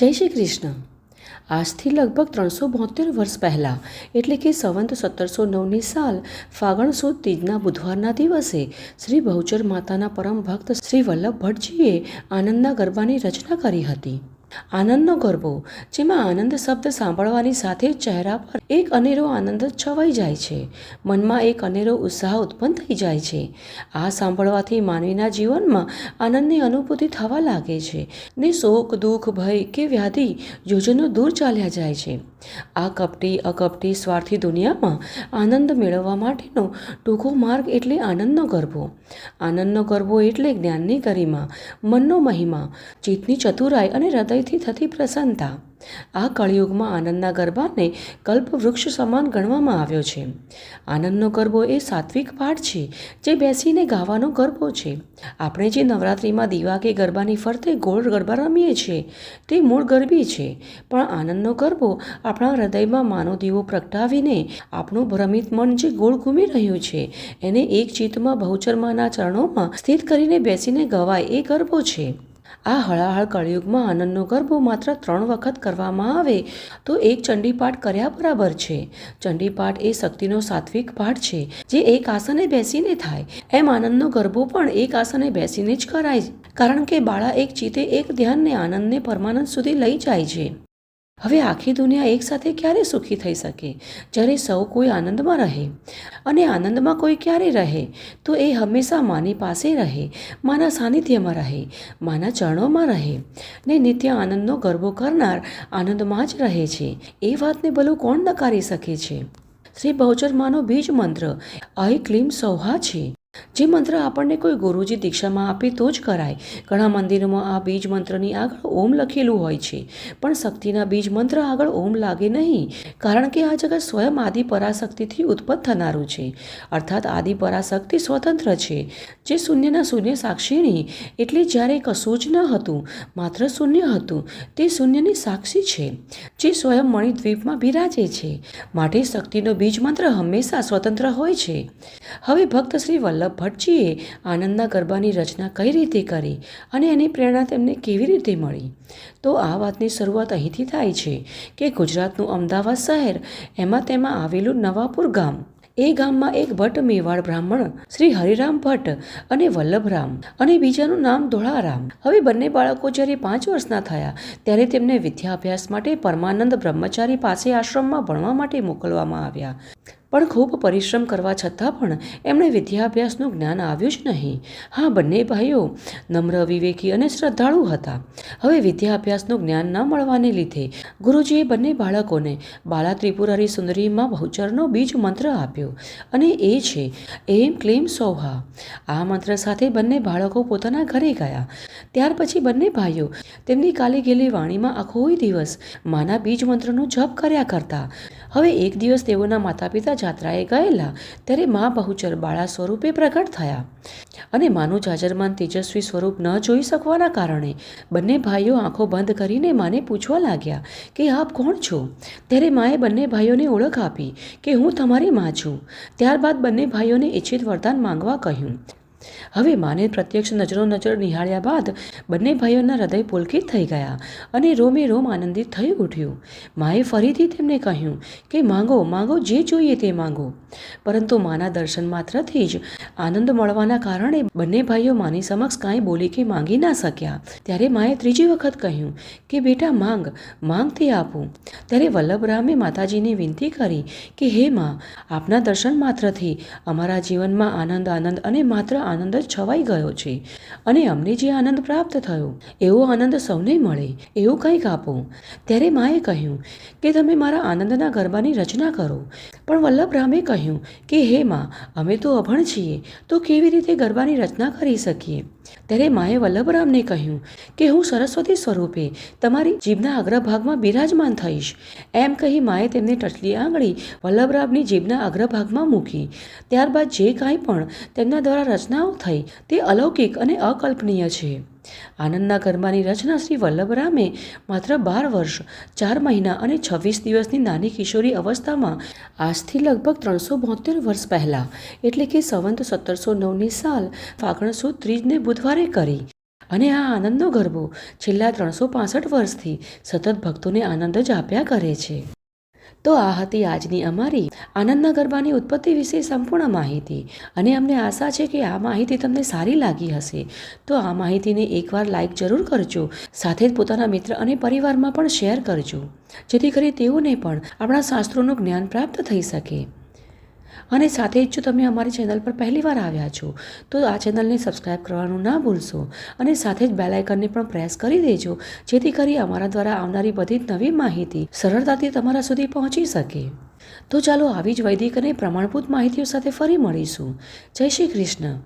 જય શ્રી કૃષ્ણ. આજથી લગભગ 372 વર્ષ પહેલાં એટલે કે સંવંત 1709ની સાલ ફાગણ સુદ તીજના બુધવારના દિવસે શ્રી બહુચર માતાના પરમ ભક્ત શ્રી વલ્લભ ભટ્ટજીએ આનંદના ગરબાની રચના કરી હતી. આનંદનો ગરબો, જેમાં આનંદ શબ્દ સાંભળવાની સાથે જ ચહેરા પર એક અનેરો આનંદ છવાઈ જાય છે, મનમાં એક અનેરો ઉત્સાહ ઉત્પન્ન થઈ જાય છે. આ સાંભળવાથી માનવીના જીવનમાં આનંદની અનુભૂતિ થવા લાગે છે ને શોક, દુઃખ, ભય કે વ્યાધિ યોજનો દૂર ચાલ્યા જાય છે. આ કપટી અકપટી સ્વાર્થી દુનિયામાં આનંદ મેળવવા માટેનો ટૂંકો માર્ગ એટલે આનંદનો ગરબો. આનંદનો ગરબો એટલે જ્ઞાનની ગરિમા, મનનો મહિમા, ચિત્તની ચતુરાઈ અને હૃદયથી થતી પ્રસન્નતા. આ કળિયુગમાં આનંદના ગરબાને કલ્પવૃક્ષ સમાન ગણવામાં આવ્યો છે. આનંદનો ગરબો એ સાત્વિક પાઠ છે, જે બેસીને ગાવાનો ગરબો છે. આપણે જે નવરાત્રિમાં દીવા કે ગરબાની ફરતે ગોળ ગરબા રમીએ છીએ તે મૂળ ગરબી છે, પણ આનંદનો ગરબો આપણા હૃદયમાં માનો દીવો પ્રગટાવીને આપણું ભ્રમિત મન જે ગોળ ઘૂમી રહ્યું છે એને એક ચિત્તમાં બહુચરમાના ચરણોમાં સ્થિત કરીને બેસીને ગવાય એ ગરબો છે. આ હળાહળ કળિયુગમાં આનંદનો ગરબો માત્ર 3 વખત કરવામાં આવે તો એક ચંડીપાઠ કર્યા બરાબર છે. ચંડીપાઠ એ શક્તિનો સાત્વિક પાઠ છે, જે એક આસને બેસીને થાય. એમ આનંદનો ગરબો પણ એક આસને બેસીને જ કરાય, કારણ કે બાળા એક ચિત્તે એક ધ્યાનને આનંદને પરમાનંદ સુધી લઈ જાય છે. હવે આખી દુનિયા એકસાથે ક્યારે સુખી થઈ શકે? જ્યારે સૌ કોઈ આનંદમાં રહે. અને આનંદમાં કોઈ ક્યારે રહે? તો એ હંમેશા માની પાસે રહે, માના સાનિધ્યમાં રહે, માના ચરણોમાં રહે ને નિત્ય આનંદનો ગરબો કરનાર આનંદમાં જ રહે છે. એ વાતને ભલું કોણ નકારી શકે છે? શ્રી બહુચર માનો બીજ મંત્ર ઐ ક્લીમ સૌહા છે, જે મંત્ર આપણને કોઈ ગુરુજી દીક્ષામાં આપે તો જ કરાય. ઘણા મંદિરોમાં આ બીજ મંત્રની આગળ ઓમ લખેલું હોય છે, પણ શક્તિના બીજ મંત્ર આગળ ઓમ લાગે નહીં, કારણ કે આ જગત સ્વયં આદિ પરાશક્તિથી ઉત્પન્ન થનારું છે. અર્થાત આદિ પરાશક્તિ સ્વતંત્ર છે, જે શૂન્યના શૂન્ય સાક્ષીણી, એટલે જ્યારે કશું જ ન હતું, માત્ર શૂન્ય હતું, તે શૂન્યની સાક્ષી છે, જે સ્વયં મણિદ્વીપમાં બિરાજે છે. માટે શક્તિનો બીજ મંત્ર હંમેશા સ્વતંત્ર હોય છે. હવે ભક્ત શ્રી વલ્લભ ભટ્ટજીએ આનંદના ગરબાની રચના કઈ રીતે કરી અને એની પ્રેરણા તેમને કેવી રીતે મળી? તો આ વાતની શરૂઆત અહીંથી થાય છે કે ગુજરાતનું અમદાવાદ શહેર, તેમાં આવેલું નવાપુર ગામ. એ ગામમાં એક ભટ્ટ મેવાડ બ્રાહ્મણ શ્રી હરિરામ ભટ્ટ અને વલ્લભરામ, અને બીજાનું નામ ધોળારામ. હવે બંને બાળકો જ્યારે 5 વર્ષના થયા ત્યારે તેમને વિદ્યાભ્યાસ માટે પરમાનંદ બ્રહ્મચારી પાસે આશ્રમમાં ભણવા માટે મોકલવામાં આવ્યા. પણ ખૂબ પરિશ્રમ કરવા છતાં પણ એમણે વિદ્યાભ્યાસનું જ્ઞાન આવ્યું જ નહીં. હા, બંને ભાઈઓ નમ્ર, વિવેકી અને શ્રદ્ધાળુ હતા. હવે વિદ્યાભ્યાસનું જ્ઞાન ન મળવાને લીધે ગુરુજીએ બંને બાળકોને બાલા ત્રિપુરારી સુંદરીમાં બહુચરનો બીજ મંત્ર આપ્યો, અને એ છે એમ ક્લીમ સૌહા. આ મંત્ર સાથે બંને બાળકો પોતાના ઘરે ગયા. ત્યાર પછી બંને ભાઈઓ તેમની કાલી ગયેલી વાણીમાં આખો દિવસ માના બીજ મંત્રનો જપ કર્યા કરતા. હવે એક દિવસ તેઓના માતા પિતા જાત્રાએ ગયેલા ત્યારે મા બહુચર બાળા સ્વરૂપે પ્રગટ થયા, અને માનું જાજરમાન તેજસ્વી સ્વરૂપ ન જોઈ શકવાના કારણે બંને ભાઈઓ આંખો બંધ કરીને માને પૂછવા લાગ્યા કે આપ કોણ છો? ત્યારે માએ બંને ભાઈઓને ઓળખ આપી કે હું તમારી મા છું. ત્યારબાદ બંને ભાઈઓને ઈચ્છિત વરદાન માંગવા કહ્યું. હવે માને પ્રત્યક્ષ નજરો નજર નિહાળ્યા બાદ બંને ભાઈઓના હૃદય પુલકિત થઈ ગયા અને રોમે રોમ આનંદિત થઈ ઉઠ્યું. માએ ફરીથી તેમને કહ્યું કે માંગો માંગો, જે જોઈએ તે માંગો. પરંતુ માના દર્શન માત્રથી જ આનંદ મળવાના કારણે બંને ભાઈઓ માની સમક્ષ કાંઈ બોલી કે માંગી ના શક્યા. ત્યારે માએ ત્રીજી વખત કહ્યું કે બેટા માંગ, માંગ તે આપું. ત્યારે વલ્લભરામે માતાજીને વિનંતી કરી કે હે મા, આપના દર્શન માત્રથી અમારા જીવનમાં આનંદ આનંદ અને માત્ર આનંદ જ છવાઈ ગયો છે, અને અમને જે આનંદ પ્રાપ્ત થયો એવો આનંદ સૌને મળે એવું કંઈક આપો. ત્યારે માએ કહ્યું કે તમે મારા આનંદના ગરબાની રચના કરો. પણ વલ્લભરામે કહ્યું કે હે મા, અમે તો અભણ છીએ, તો કેવી રીતે ગરબાની રચના કરી શકીએ? ત્યારે માએ વલ્લભરામને કહ્યું કે હું સરસ્વતી સ્વરૂપે તમારી જીભના અગ્રભાગમાં બિરાજમાન થઈશ. એમ કહી માએ તેમને ટચલી આંગળી વલ્લભરામની જીભના અગ્રભાગમાં મૂકી. ત્યારબાદ જે કાંઈ પણ તેમના દ્વારા રચનાઓ થઈ તે અલૌકિક અને અકલ્પનીય છે. આનંદના ગરબાની રચના શ્રી વલ્લભરામે માત્ર 12 વર્ષ 4 મહિના અને 26 દિવસની નાની કિશોરી અવસ્થામાં આજથી લગભગ 372 વર્ષ પહેલાં એટલે કે સંવંત 1709ની સાલ ફાગણ સુદ ત્રીજને બુધવારે કરી. અને આ આનંદનો ગરબો છેલ્લા 365 વર્ષથી સતત ભક્તોને આનંદ જ આપ્યા કરે છે. તો આ હતી આજની અમારી આનંદના ગરબાની ઉત્પત્તિ વિશે સંપૂર્ણ માહિતી, અને અમને આશા છે કે આ માહિતી તમને સારી લાગી હશે. તો આ માહિતીને એકવાર લાઈક જરૂર કરજો, સાથે જ પોતાના મિત્ર અને પરિવારમાં પણ શેર કરજો, જેથી કરી તેઓને પણ આપણા શાસ્ત્રોનું જ્ઞાન પ્રાપ્ત થઈ શકે. અને સાથે જ જો તમે અમારી ચેનલ પર પહેલીવાર આવ્યા છો તો આ ચેનલને સબસ્ક્રાઈબ કરવાનું ના ભૂલશો, અને સાથે જ બેલ આઇકનને પણ પ્રેસ કરી દેજો, જેથી કરી અમારા દ્વારા આવનારી બધી જ નવી માહિતી સરળતાથી તમારા સુધી પહોંચી શકે. તો ચાલો આવી જ વૈદિક અને પ્રમાણભૂત માહિતીઓ સાથે ફરી મળીશું. જય શ્રી કૃષ્ણ.